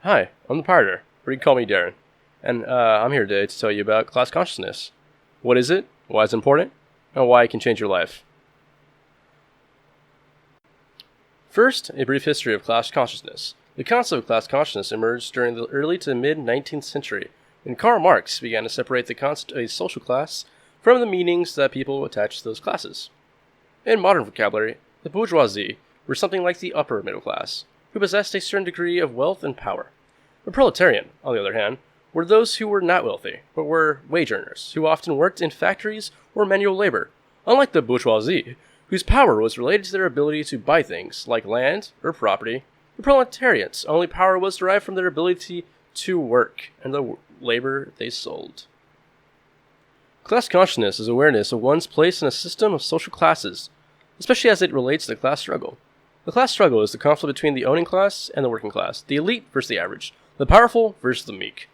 Hi, I'm the partner, or you can call me Darren, and I'm here today to tell you about class consciousness. What is it, why it's important, and why it can change your life. First, a brief history of class consciousness. The concept of class consciousness emerged during the early to mid-19th century, when Karl Marx began to separate the concept of a social class from the meanings that people attach to those classes. In modern vocabulary, the bourgeoisie were something like the upper middle class, who possessed a certain degree of wealth and power. The proletarian, on the other hand, were those who were not wealthy, but were wage earners, who often worked in factories or manual labor, unlike the bourgeoisie, whose power was related to their ability to buy things like land or property. The proletarians' only power was derived from their ability to work and the labor they sold. Class consciousness is awareness of one's place in a system of social classes, especially as it relates to the class struggle. The class struggle is the conflict between the owning class and the working class, the elite versus the average, the powerful versus the meek.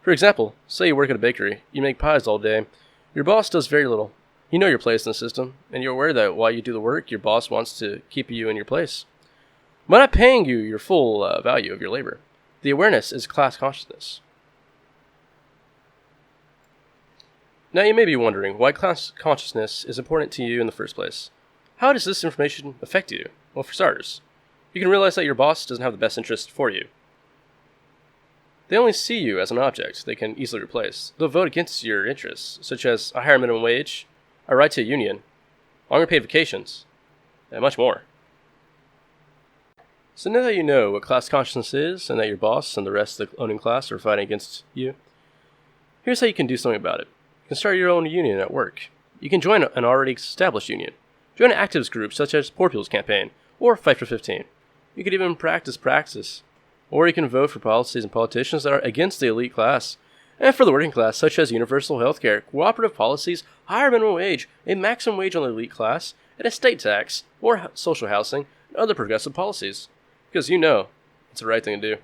For example, say you work at a bakery, you make pies all day. Your boss does very little. You know your place in the system, and you're aware that while you do the work, your boss wants to keep you in your place, by not paying you your full value of your labor. The awareness is class consciousness. Now you may be wondering why class consciousness is important to you in the first place. How does this information affect you? Well, for starters, you can realize that your boss doesn't have the best interest for you. They only see you as an object they can easily replace. They'll vote against your interests, such as a higher minimum wage, a right to a union, longer paid vacations, and much more. So now that you know what class consciousness is, and that your boss and the rest of the owning class are fighting against you, here's how you can do something about it. You can start your own union at work. You can join an already established union. Join an activist group such as Poor People's Campaign, or Fight for 15. You could even practice. Or you can vote for policies and politicians that are against the elite class, and for the working class, such as universal health care, cooperative policies, higher minimum wage, a maximum wage on the elite class, and estate tax, or social housing, and other progressive policies. Because you know, it's the right thing to do.